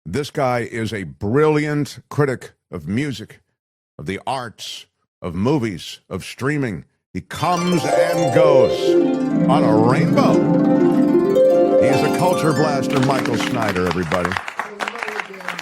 This guy is a brilliant critic of music, of the arts, of movies, of streaming. He comes and goes on a rainbow. He is a culture blaster, Michael Snyder, everybody.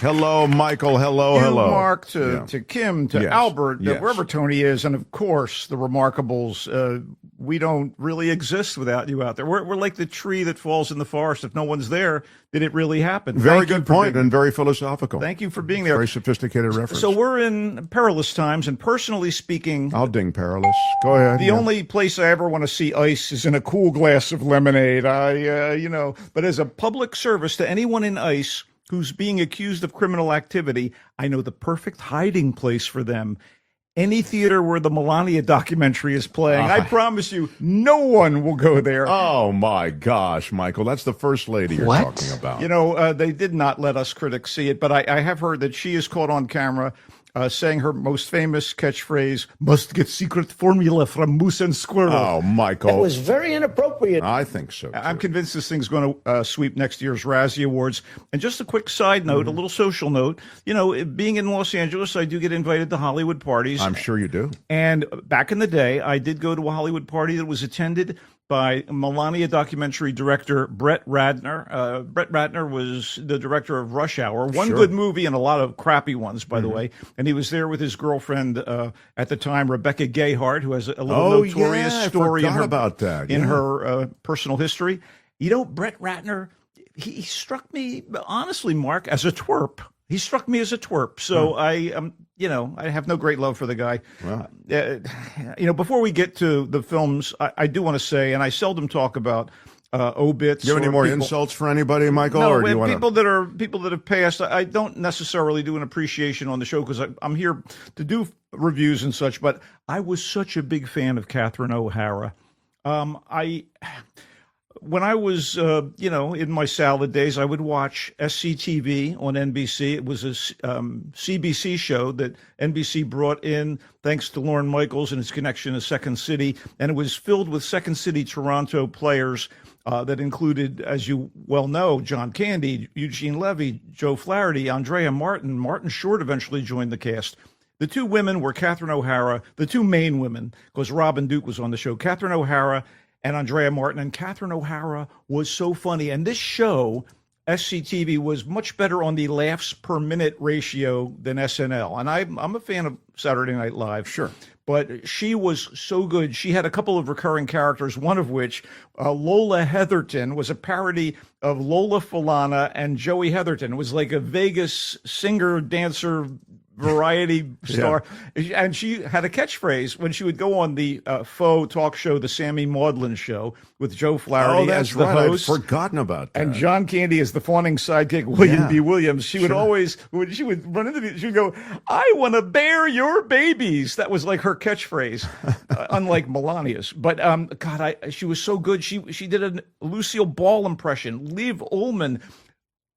Hello, Michael. Hello, hello. Mark, to Kim, to Albert, wherever Tony is, and of course, the Remarkables. We don't really exist without you out there. We're like the tree that falls in the forest. If no one's there, did it really happen? Very good point and very philosophical. Thank you for being there. Very sophisticated reference. So we're in perilous times, and personally speaking... I'll ding perilous. Go ahead. The only place I ever want to see ice is in a cool glass of lemonade. But as a public service to anyone in ice who's being accused of criminal activity, I know the perfect hiding place for them. Any theater where the Melania documentary is playing. I promise you, no one will go there. Oh, my gosh, Michael. That's the first lady you're talking about. They did not let us critics see it, but I have heard that she is caught on camera saying her most famous catchphrase, "Must get secret formula from moose and squirrel." Oh, Michael. That was very inappropriate. I think so, too. I'm convinced this thing's going to sweep next year's Razzie Awards. And just a quick side note, a little social note. Being in Los Angeles, I do get invited to Hollywood parties. I'm sure you do. And back in the day, I did go to a Hollywood party that was attended by Melania documentary director Brett Ratner. Brett Ratner was the director of Rush Hour, one good movie and a lot of crappy ones, by the way. And he was there with his girlfriend at the time, Rebecca Gayheart, who has a little notorious story in her personal history. Brett Ratner, he struck me, honestly, Mark, as a twerp. He struck me as a twerp. So I have no great love for the guy. Wow. Before we get to the films, I do want to say, and I seldom talk about obits. Do you have any more insults for anybody, Michael? No, or do you people that have passed. I don't necessarily do an appreciation on the show because I'm here to do reviews and such. But I was such a big fan of Catherine O'Hara. When I was, in my salad days, I would watch SCTV on NBC. It was a CBC show that NBC brought in thanks to Lorne Michaels and his connection to Second City. And it was filled with Second City Toronto players that included, as you well know, John Candy, Eugene Levy, Joe Flaherty, Andrea Martin. Martin Short eventually joined the cast. The two women were Catherine O'Hara, the two main women, because Robin Duke was on the show, Catherine O'Hara and Andrea Martin. And Catherine O'Hara was so funny. And this show, SCTV, was much better on the laughs per minute ratio than SNL. And I'm a fan of Saturday Night Live. Sure. But she was so good. She had a couple of recurring characters, one of which, Lola Heatherton, was a parody of Lola Falana and Joey Heatherton. It was like a Vegas singer, dancer, variety star. And she had a catchphrase when she would go on the faux talk show, the Sammy Maudlin Show, with Joe Flaherty as the host. I'd forgotten about that. And John Candy as the fawning sidekick, William B. Williams. She would always, when she would run into me, she would go, "I want to bear your babies." That was like her catchphrase, unlike Melania's. But she was so good. She did a Lucille Ball impression. Liv Ullmann.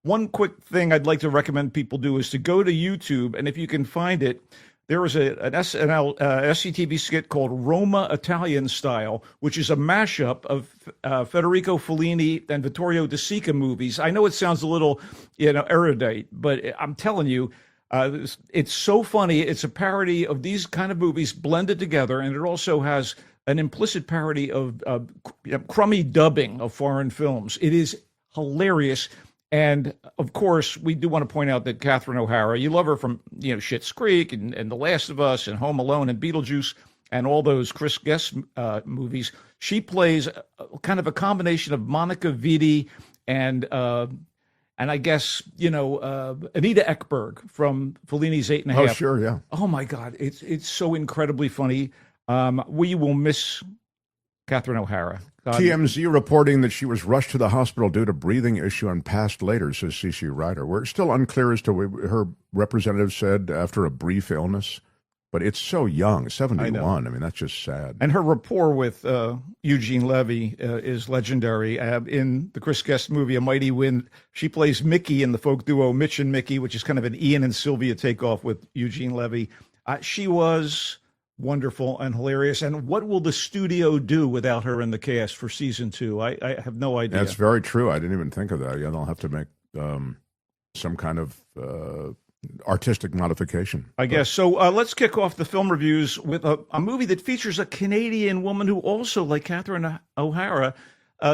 One quick thing I'd like to recommend people do is to go to YouTube, and if you can find it, there was an SCTV skit called Roma Italian Style, which is a mashup of Federico Fellini and Vittorio De Sica movies. I know it sounds a little, erudite, but I'm telling you, it's so funny. It's a parody of these kind of movies blended together, and it also has an implicit parody of crummy dubbing of foreign films. It is hilarious. And, of course, we do want to point out that Catherine O'Hara, you love her from, Schitt's Creek and The Last of Us and Home Alone and Beetlejuice and all those Chris Guest movies. She plays kind of a combination of Monica Vitti and I guess, Anita Ekberg from Fellini's 8½. Oh, sure, yeah. Oh, my God. It's so incredibly funny. We will miss Catherine O'Hara. TMZ reporting that she was rushed to the hospital due to breathing issue and passed later, says CC Ryder. We're still unclear as to what her representative said after a brief illness, but it's so young, 71. I mean, that's just sad. And her rapport with Eugene Levy is legendary. In the Chris Guest movie, A Mighty Wind, she plays Mickey in the folk duo Mitch and Mickey, which is kind of an Ian and Sylvia takeoff with Eugene Levy. She was wonderful and hilarious. And what will the studio do without her in the cast for season 2? I have no idea. That's very true. I didn't even think of that. Yeah, they'll have to make some kind of artistic modification. I guess. So let's kick off the film reviews with a movie that features a Canadian woman who also, like Catherine O'Hara,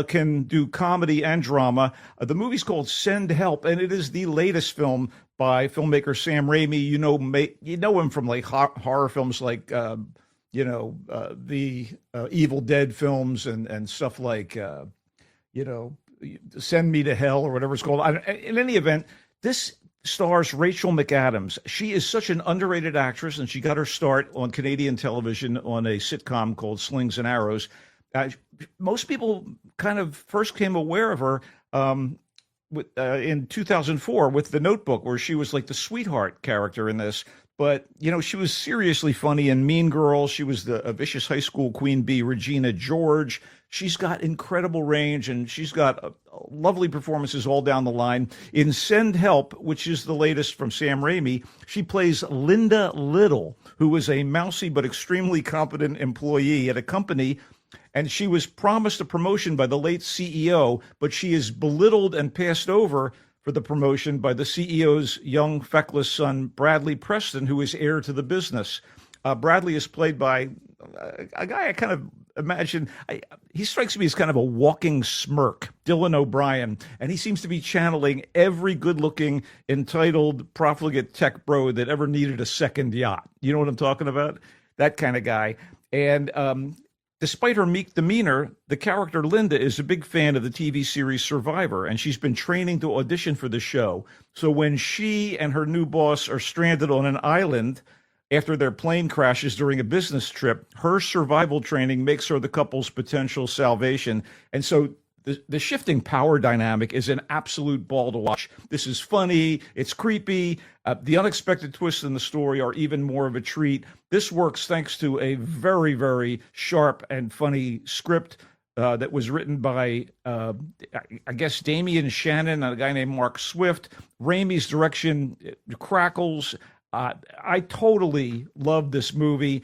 can do comedy and drama. The movie's called Send Help, and it is the latest film by filmmaker Sam Raimi. You know him from like horror films like the Evil Dead films and stuff like Send Me to Hell or whatever it's called. In any event, this stars Rachel McAdams. She is such an underrated actress, and she got her start on Canadian television on a sitcom called Slings and Arrows. Most people kind of first came aware of her in 2004 with The Notebook, where she was like the sweetheart character in this. But, she was seriously funny in Mean Girls. She was a vicious high school queen bee, Regina George. She's got incredible range, and she's got lovely performances all down the line. In Send Help, which is the latest from Sam Raimi, she plays Linda Little, who is a mousy but extremely competent employee at a company, and she was promised a promotion by the late CEO, but she is belittled and passed over for the promotion by the CEO's young, feckless son, Bradley Preston, who is heir to the business. Bradley is played by a guy I kind of imagine, he strikes me as kind of a walking smirk, Dylan O'Brien, and he seems to be channeling every good-looking, entitled, profligate tech bro that ever needed a second yacht. You know what I'm talking about? That kind of guy. And despite her meek demeanor, the character Linda is a big fan of the TV series Survivor, and she's been training to audition for the show. So when she and her new boss are stranded on an island after their plane crashes during a business trip, her survival training makes her the couple's potential salvation. And so the shifting power dynamic is an absolute ball to watch. This is funny. It's creepy. The unexpected twists in the story are even more of a treat. This works thanks to a very, very sharp and funny script that was written by, I guess, Damian Shannon and a guy named Mark Swift. Raimi's direction crackles. I totally love this movie.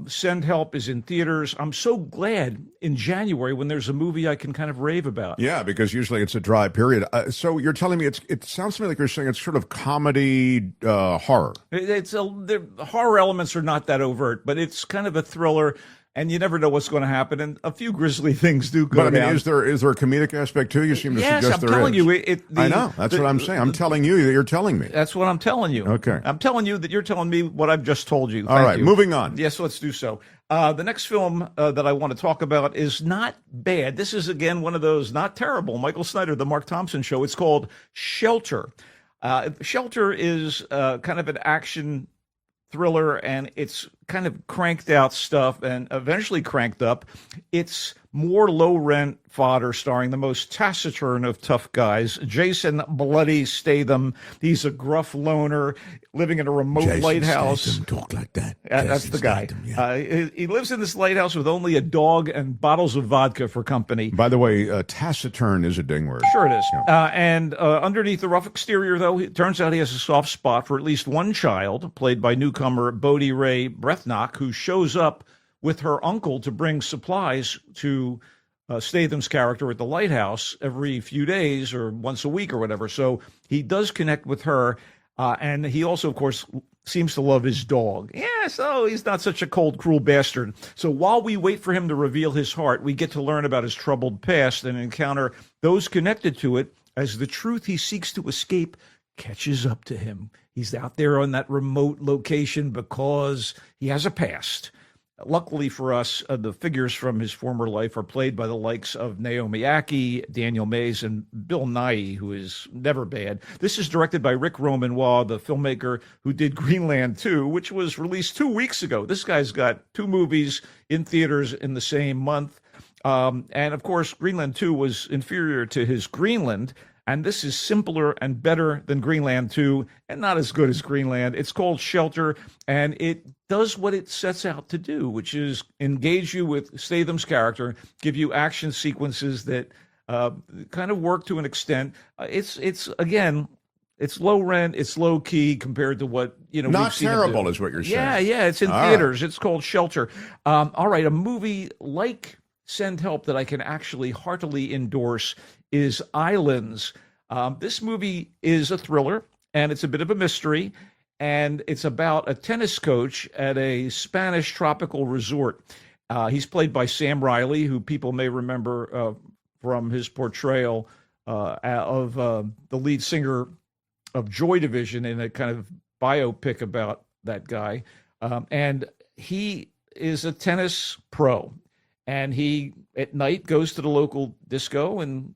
Send Help is in theaters. I'm so glad in January when there's a movie I can kind of rave about. Yeah, because usually it's a dry period. So you're telling me it sounds to me like you're saying it's sort of comedy horror. The horror elements are not that overt, but it's kind of a thriller. And you never know what's going to happen, and a few grisly things do go down. But I mean, is there a comedic aspect too? You seem to suggest there is. Yes, I'm telling you. I know. That's what I'm saying. I'm telling you that you're telling me. That's what I'm telling you. Okay. I'm telling you that you're telling me what I've just told you. All right, moving on. Yes, let's do so. The next film that I want to talk about is not bad. This is, again, one of those not terrible. Michael Snyder, The Mark Thompson Show. It's called Shelter. Shelter is kind of an action thriller, and it's kind of cranked out stuff and eventually cranked up. It's more low rent fodder starring the most taciturn of tough guys, Jason Bloody Statham. He's a gruff loner living in a remote lighthouse. Statham, talk like that. That's the guy. Statham, yeah. He lives in this lighthouse with only a dog and bottles of vodka for company. By the way, taciturn is a ding word. Sure it is. Yeah. And underneath the rough exterior, though, it turns out he has a soft spot for at least one child, played by newcomer Bodie Ray Brethnock, who shows up with her uncle to bring supplies to Statham's character at the lighthouse every few days or once a week or whatever. So he does connect with her. And he also, of course, seems to love his dog. Yeah, so he's not such a cold, cruel bastard. So while we wait for him to reveal his heart, we get to learn about his troubled past and encounter those connected to it as the truth he seeks to escape catches up to him. He's out there on that remote location because he has a past. Luckily for us, the figures from his former life are played by the likes of Naomi Ackie, Daniel Mays, and Bill Nighy, who is never bad. This is directed by Rick Romanois, the filmmaker who did Greenland 2, which was released 2 weeks ago. This guy's got 2 movies in theaters in the same month. And, of course, Greenland 2 was inferior to his Greenland, and this is simpler and better than Greenland 2 and not as good as Greenland. It's called Shelter, and it does what it sets out to do, which is engage you with Statham's character, give you action sequences that kind of work to an extent. It's again, it's low rent, it's low key compared to what Not terrible is what you're saying. Yeah, it's in theaters. Right. It's called Shelter. All right, a movie like Send Help that I can actually heartily endorse is Islands. This movie is a thriller, and it's a bit of a mystery, and it's about a tennis coach at a Spanish tropical resort. He's played by Sam Riley, who people may remember from his portrayal of the lead singer of Joy Division in a kind of biopic about that guy. And he is a tennis pro, and he at night goes to the local disco and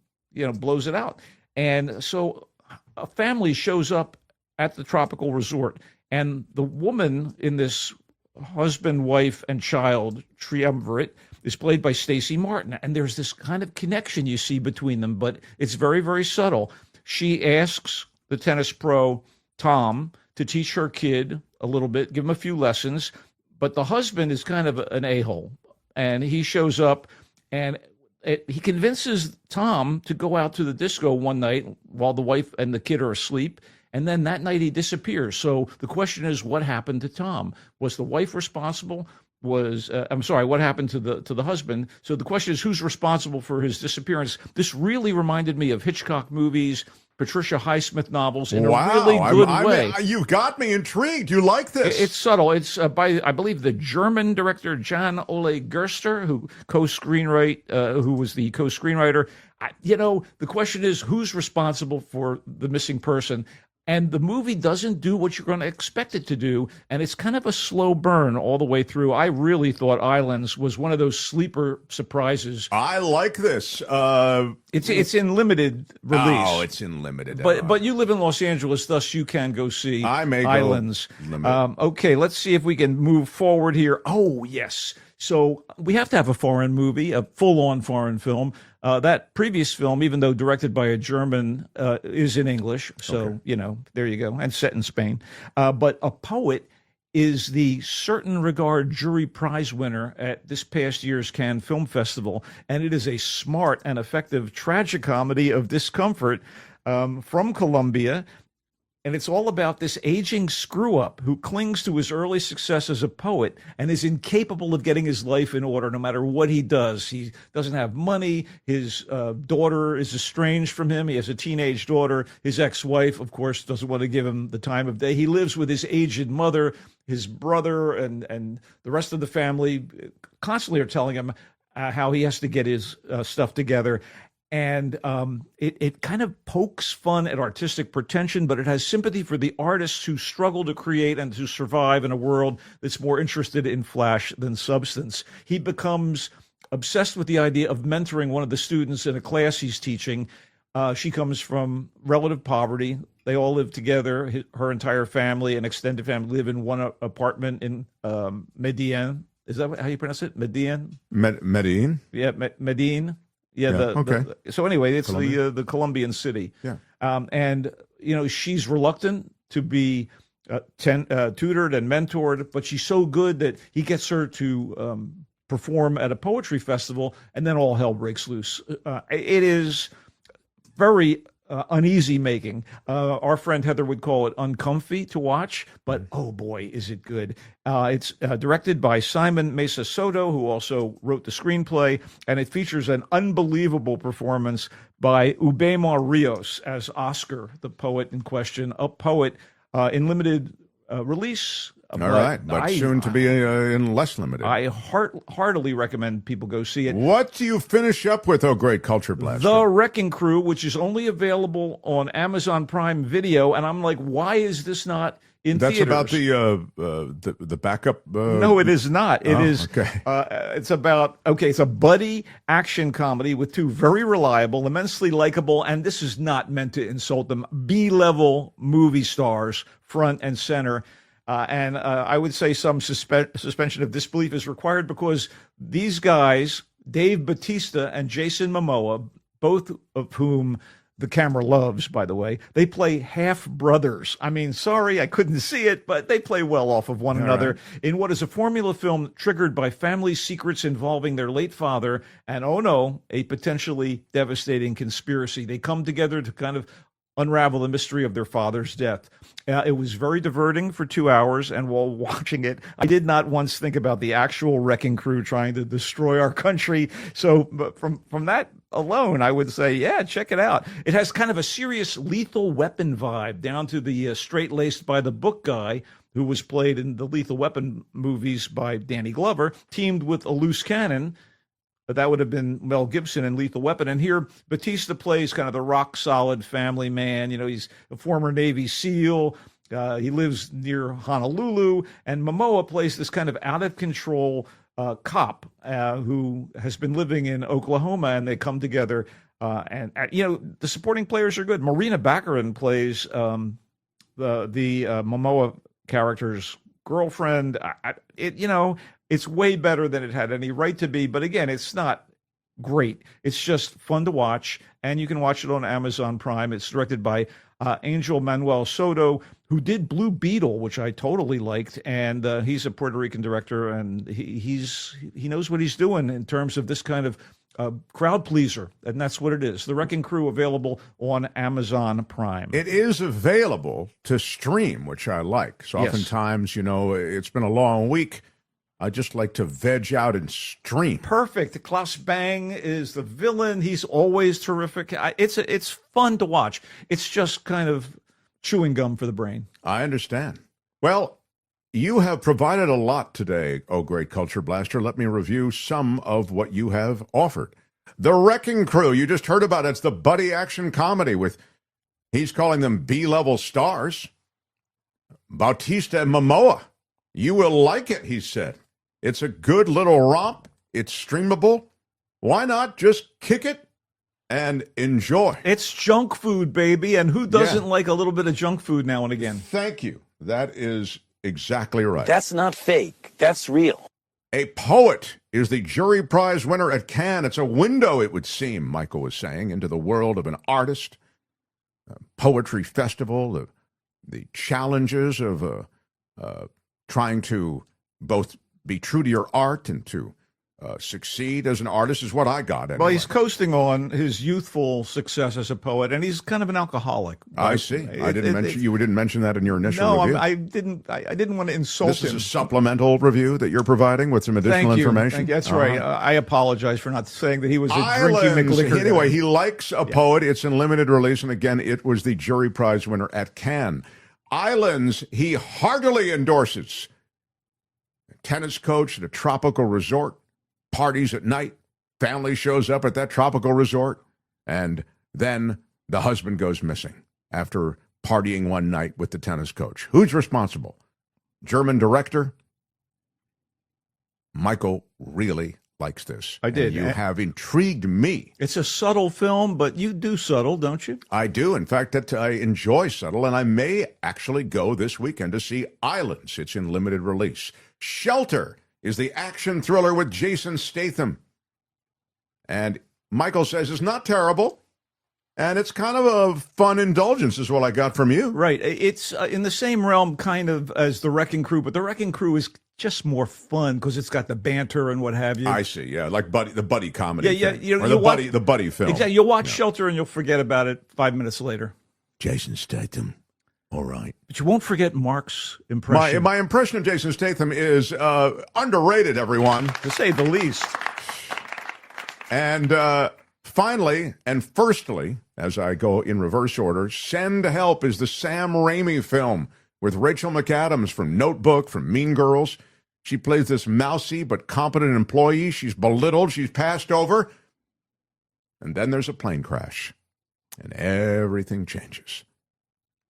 blows it out. And so a family shows up at the tropical resort, and the woman in this husband, wife, and child triumvirate is played by Stacey Martin. And there's this kind of connection you see between them, but it's very, very subtle. She asks the tennis pro, Tom, to teach her kid a little bit, give him a few lessons. But the husband is kind of an a-hole, and he shows up, and he convinces Tom to go out to the disco one night while the wife and the kid are asleep. And then that night he disappears. So the question is, what happened to Tom? Was the wife responsible? What happened to the husband? So the question is, who's responsible for his disappearance? This really reminded me of Hitchcock movies, Patricia Highsmith novels in a really good way. You got me intrigued. You like this? It's subtle. It's by, I believe, the German director Jan Ole Gerster, who was the co-screenwriter. The question is, who's responsible for the missing person? And the movie doesn't do what you're going to expect it to do, and it's kind of a slow burn all the way through. I really thought Islands was one of those sleeper surprises. I like this. It's in limited release. Oh, it's in limited. But you live in Los Angeles, thus you can go see Islands. Okay, let's see if we can move forward here. Oh, yes. So we have to have a foreign movie, a full-on foreign film. That previous film, even though directed by a German, is in English. So, there you go. And set in Spain. But A Poet is the Certain Regard Jury Prize winner at this past year's Cannes Film Festival. And it is a smart and effective tragicomedy of discomfort from Colombia. And it's all about this aging screw-up who clings to his early success as a poet and is incapable of getting his life in order no matter what he does. He doesn't have money. His daughter is estranged from him. He has a teenage daughter. His ex-wife, of course, doesn't want to give him the time of day. He lives with his aged mother. His brother and the rest of the family constantly are telling him how he has to get his stuff together. And it kind of pokes fun at artistic pretension, but it has sympathy for the artists who struggle to create and to survive in a world that's more interested in flash than substance. He becomes obsessed with the idea of mentoring one of the students in a class he's teaching. She comes from relative poverty. They all live together. Her entire family and extended family live in one apartment in Medellin. Is that how you pronounce it? Medellin? Medellin? Yeah, Medellin. Yeah. So anyway, it's the Colombian city. Yeah. And she's reluctant to be tutored and mentored, but she's so good that he gets her to perform at a poetry festival, and then all hell breaks loose. It is very uneasy making. Our friend Heather would call it uncomfy to watch, but oh boy, is it good. It's directed by Simon Mesa Soto, who also wrote the screenplay, and it features an unbelievable performance by Ubema Rios as Oscar, the poet in question, a poet in limited release. All right, but soon to be in less limited. I heartily recommend people go see it. What do you finish up with, oh great culture blaster? The Wrecking Crew, which is only available on Amazon Prime Video, and I'm like, why is this not in theaters? That's about the backup. No, it is not. It is. Okay. It's about it's a buddy action comedy with two very reliable, immensely likable, and this is not meant to insult them, B-level movie stars front and center. And I would say some suspension of disbelief is required because these guys, Dave Bautista and Jason Momoa, both of whom the camera loves, by the way, they play half brothers. I mean, sorry, I couldn't see it, but they play well off of one another in what is a formula film triggered by family secrets involving their late father and, oh no, a potentially devastating conspiracy. They come together to kind of unravel the mystery of their father's death. It was very diverting for 2 hours, and while watching it, I did not once think about the actual wrecking crew trying to destroy our country. So from that alone, I would say, yeah, check it out. It has kind of a serious Lethal Weapon vibe, down to the straight-laced by the book guy who was played in the Lethal Weapon movies by Danny Glover, teamed with a loose cannon. But that would have been Mel Gibson in Lethal Weapon. And here, Batista plays kind of the rock-solid family man. You know, he's a former Navy SEAL. He lives near Honolulu. And Momoa plays this kind of out-of-control cop who has been living in Oklahoma, and they come together. And you know, the supporting players are good. Marina Baccarin plays the Momoa character's girlfriend. It's way better than it had any right to be. But again, it's not great. It's just fun to watch, and you can watch it on Amazon Prime. It's directed by Angel Manuel Soto, who did Blue Beetle, which I totally liked, and he's a Puerto Rican director, and he knows what he's doing in terms of this kind of crowd pleaser, and that's what it is. The Wrecking Crew, available on Amazon Prime. It is available to stream, which I like. So Yes. oftentimes, you know, it's been a long week. I just like to veg out and stream. Perfect. Klaus Bang is the villain. He's always terrific. It's fun to watch. It's just kind of chewing gum for the brain. I understand. Well, you have provided a lot today, oh great culture blaster. Let me review some of what you have offered. The Wrecking Crew, you just heard about it. It's the buddy action comedy with, he's calling them B-level stars, Bautista and Momoa. You will like it, he said. It's a good little romp. It's streamable. Why not just kick it and enjoy? It's junk food, baby, and who doesn't like a little bit of junk food now and again? Thank you. That is exactly right. That's not fake. That's real. A poet is the jury prize winner at Cannes. It's a window, it would seem, Michael was saying, into the world of an artist, a poetry festival, the challenges of trying to both be true to your art and to succeed as an artist is what I got. Anyway. Well, he's coasting on his youthful success as a poet, and he's kind of an alcoholic. I see. You didn't mention that in your initial No, review. I didn't want to insult This him. is a supplemental review that you're providing with some additional information. That's right. I apologize for not saying that he was a drinking Islands. McLicker. Anyway, he likes a poet. It's in limited release, and again, it was the jury prize winner at Cannes. Islands, he heartily endorses. A tennis coach at a tropical resort, parties at night, family shows up at that tropical resort, and then the husband goes missing after partying one night with the tennis coach. Who's responsible? German director. Michael really likes this. I did. And you have intrigued me. It's a subtle film, but you do subtle, don't you? I do. In fact, that I enjoy subtle, and I may actually go this weekend to see Islands. It's in limited release. Shelter is the action thriller with Jason Statham. And Michael says it's not terrible, and it's kind of a fun indulgence is what I got from you. Right. It's in the same realm kind of as The Wrecking Crew, but The Wrecking Crew is just more fun because it's got the banter and what have you. I see, yeah, like the buddy comedy Yeah, thing. Or the buddy film. Exactly. You'll watch Shelter and you'll forget about it 5 minutes later. Jason Statham, all right. But you won't forget Mark's impression. My impression of Jason Statham is underrated, everyone. To say the least. And finally, and firstly, as I go in reverse order, Send Help is the Sam Raimi film with Rachel McAdams from Notebook, from Mean Girls. She plays this mousy but competent employee. She's belittled. She's passed over. And then there's a plane crash, and everything changes.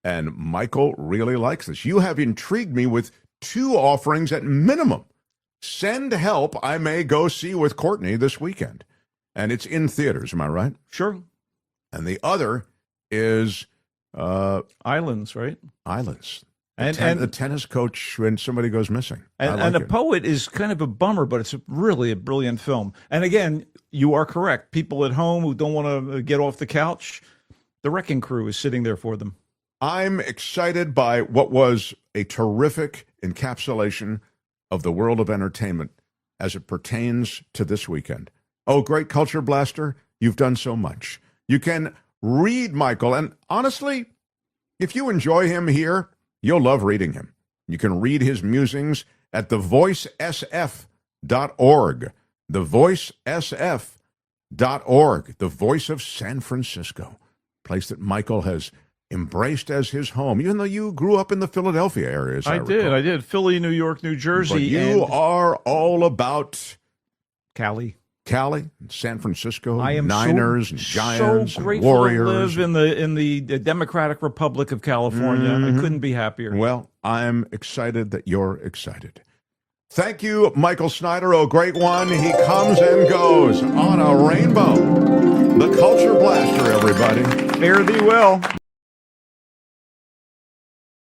And Michael really likes this. You have intrigued me with two offerings at minimum. Send Help I may go see with Courtney this weekend. And it's in theaters, am I right? Sure. And the other is Islands, right? Islands. And the tennis coach when somebody goes missing. And a poet is kind of a bummer, but it's really a brilliant film. And again, you are correct. People at home who don't want to get off the couch, The Wrecking Crew is sitting there for them. I'm excited by what was a terrific encapsulation of the world of entertainment as it pertains to this weekend. Oh, great culture blaster, you've done so much. You can read Michael, and honestly, if you enjoy him here, you'll love reading him. You can read his musings at thevoicesf.org. Thevoicesf.org. the voice of San Francisco, place that Michael has embraced as his home, even though you grew up in the Philadelphia area. I did. Philly, New York, New Jersey. But you are all about Cali, San Francisco, I am Niners, and Giants, so and grateful Warriors. to live in the Democratic Republic of California. I couldn't be happier. Well, I'm excited that you're excited. Thank you, Michael Snyder. Oh, great one. He comes and goes on a rainbow. The Culture Blaster, everybody. Fare thee well.